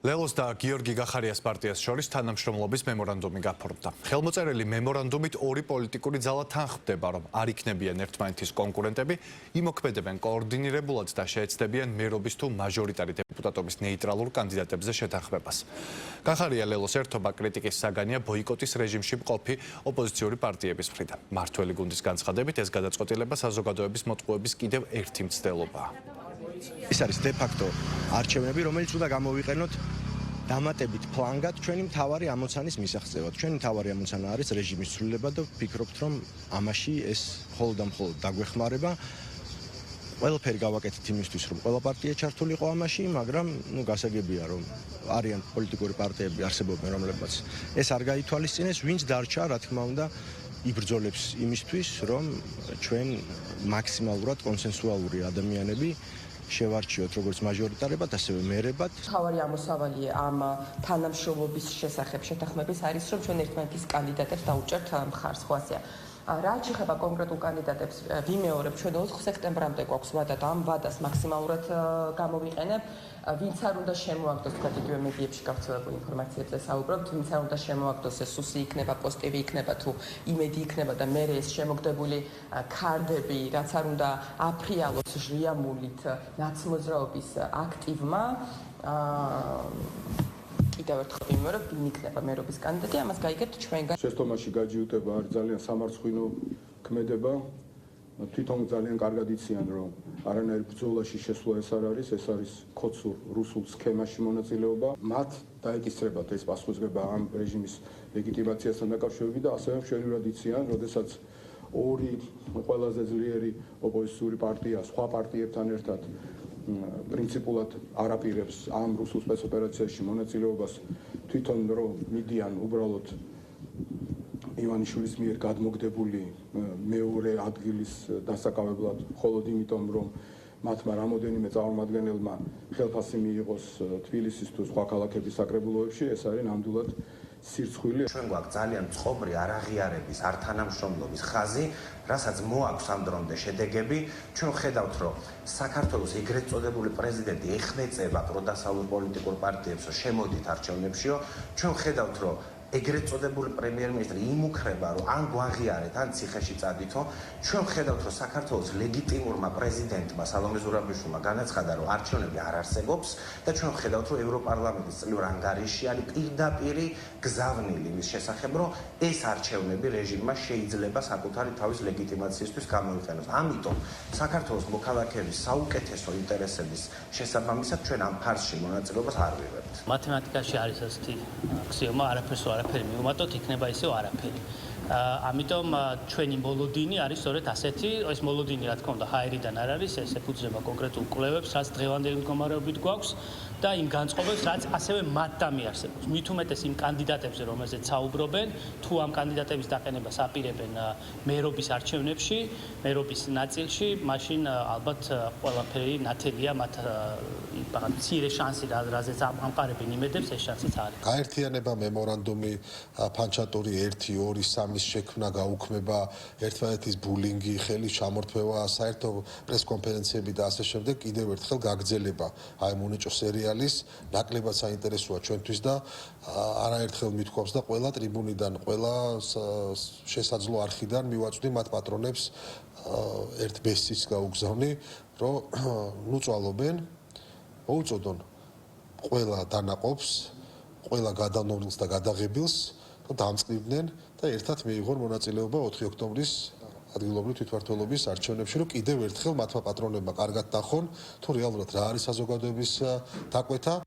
ლელოს და გიორგი გახარიას პარტიას შორის თანამშრომლობის მემორანდუმი გაფორმდა. ხელმოწერილი მემორანდუმით ორი პოლიტიკური ძალა თანხმდება, რომ არ იქნებიან ერთმანეთის კონკურენტები, იმოქმედებენ კოორდინირებულად და შეეცდებიან მერობის თუ მაჟორიტარი დეპუტატობის ნეიტრალურ კანდიდატებზე შეთანხმებას. გახარია ლელოს ერთობა კრიტიკის საგანია ბოიკოტის რეჟიმში მყოფი ოპოზიციური პარტიების მხრიდან. მართველი გუნდის განცხადებით, ეს გადაწყვეტილება საზოგადოების მოტყუების კიდევ ერთი მცდელობაა. ეს არის დე-ფაქტო არჩევნები, რომელიც უნდა გამოვიყენოთ დამატებით ფლანგად ჩვენი მთავარი ამოცანის მისაღწევად. ჩვენი მთავარი ამოცანა არის რეჟიმის ცვლილება და ვფიქრობთ, რომ ამაში ეს მხოლოდ და მხოლოდ დაგვეხმარება. ყველაფერი გავაკეთეთ იმისთვის, რომ ყველა პარტია ჩართული იყო ამაში, მაგრამ გასაგებია, რომ არიან პოლიტიკური პარტიები არსებობენ, რომლებიც ეს არ გაითვალისწინეს, ვინც დარჩა, რა თქმა უნდა, იბრძოლებს იმისთვის, რომ ჩვენ მაქსიმალურად კონსენსუალური ადამიანები შევარჩიოთ როგორც მაჟორიტარებად, ასევე მერებად. თავარი ამოსავალი ამ თანამშრომლობის შესახებ შეთანხმების არის, რომ ჩვენ ერთმანეთის კანდიდატებს დაუჭერთ მხარს, ხო ასეა. რაც შეეხება კონკრეტულ კანდიდატებს, ვიმეორებ, ჩვენ 4 სექტემბრამდე გვაქვს ვადა და ამ ვადას მაქსიმალურად გამოვიყენებ. ვინც არ უნდა შემოაგდოს, თქვათ იგივე მედიებში გავრცელებულ ინფორმაციებზე საუბრობთ, ვინც არ უნდა შემოაგდოს, ეს სუსი იქნება, პოსტივი იქნება თუ იმედი იქნება და მე ეს შემოგდებული ქარდები, რაც არ უნდა აფრიალოს ჟიამულით ნაცმოძრაობის აქტივმა კიდევ ერთხელ ვიმეორებ, ვინ იქნება მერობის კანდიდატი, ამას გაიგებთ ჩვენგან. შეცდომაში გაჯიუტება არის ძალიან სამარცხვინო ქმედება. თვითონ ძალიან კარგად იციან, რომ არანაირ ბრძოლაში შესვლა ეს არ არის, ეს არის ქოცურ რუსულ სქემაში მონაწილეობა. მათ დაეკისრებათ ეს პასუხისმგებლობა ამ რეჟიმის ლეგიტიმაციასთან დაკავშირებით და ასევე მშვენივრად იციან, როდესაც ორი ყველაზე ძლიერი ოპოზიციური პარტია სხვა პარტიებთან ერთად პრინციპულად არაპირებს ამ რუსულ სპეცოპერაციაში მონაწილეობას, თვითონ რომ მიდიან უბრალოდ ივანიშვილის მიერ გადმოგდებული მეორე ადგილის დასაკავებლად, მხოლოდ იმიტომ, რომ მათმა რამოდენიმე წარმომადგენელმა ხელფასი მიიღოს თბილისის თუ სხვა ქალაქების საკრებულოებში, ეს არის ნამდვილად სირცხვილი. ჩვენ გვაქვს ძალიან წყობრი არაღიარების, არ თანამშრომლობის ხაზი, რასაც მოაქვს ამ დრომდე შედეგები. ჩვენ ხედავთ, რომ საქართველოს ეგრეთ წოდებული პრეზიდენტი ეხმეწება პროდასავლურ პოლიტიკურ პარტიებს, რომ შემოდით არჩევნებშიო. ჩვენ ხედავთ, რომ ეგრეთ წოდებული პრემიერ-მინისტრი იმუქრება, რომ ან გვაღიარეთ, ან ციხეში წადითო. ჩვენ ხედავთ, რომ საქართველოს ლეგიტიმურმა პრეზიდენტმა სალომე ზურაბიშვილმა განაცხადა, რომ არჩევნები არ არსებობს და ჩვენ ხედავთ, რომ ევროპარლამენტის წლიურ ანგარიში არის პირდაპირი გზავნილი მის შესახებ, რომ ეს არჩევნები რეჟიმმა შეიძლება საკუთარი თავის ლეგიტიმაციისთვის გამოიყენოს. ამიტომ საქართველოს მოქალაქეების საუკეთესო ინტერესების შესაბამისად ჩვენ ამ ფარსში მონაწილეობას არ ვიღებთ. მათემატიკაში არის ასეთი აქსიომა, არაფერი მივუმატოთ, იქნება ისევ არაფერი. ამიტომ ჩვენი მოლოდინი არის სწორედ ასეთი, ეს მოლოდინი რა თქმა უნდა ჰაერიდან არ არის, ეს ეფუძნება კონკრეტულ კვლევებს, რაც დღევანდელი მდგომარეობით გვაქვს და იმ განწყობებს, რაც ასევე მათთან მიარსებობს. მით უმეტეს იმ კანდიდატებზე, რომელზეც საუბრობენ, თუ ამ კანდიდატების დაყენებას აპირებენ მერობის არჩევნებში, მერობის ნაწილში, მაშინ ალბათ ყველაფერი ნათელია, მათ მცირე შანსი, რაზეც ამყარებენ იმედებს, ეს შანსიც არის. გაერთიანება, მემორანდუმი, ფანჩატური 1, 2, 3 შექმნა, გაუქმება, ერთმანეთის ბულინგი, ხელის ჩამორთმევა, საერთო პრესკონფერენციები და ასე შემდეგ, კიდევ ერთხელ გაგრძელება აი მონიჭო სერიალის, ნაკლებად საინტერესოა ჩვენთვის და არაერთხელ მithქვავს და ყველა ტრიბუნიდან, ყველა შესაძლო არხიდან მივაწვდი მათ პატრონებს ერთ ბესის გაუგზავნი, რომ უწვალობენ, მოუწოდონ ყველა დანაყოფს, ყველა გადანომილს და გადაღებილს და დამწყნივდნენ და ერთად მიიღონ მონაწილეობა 4 ოქტომბრის ადგილობრივი თვითმმართველობის არჩევნებში, რომ კიდევ ერთხელ მათმა პატრონებმა კარგად ნახონ, თუ რეალურად რა არის საზოგადოების დაკვეთა.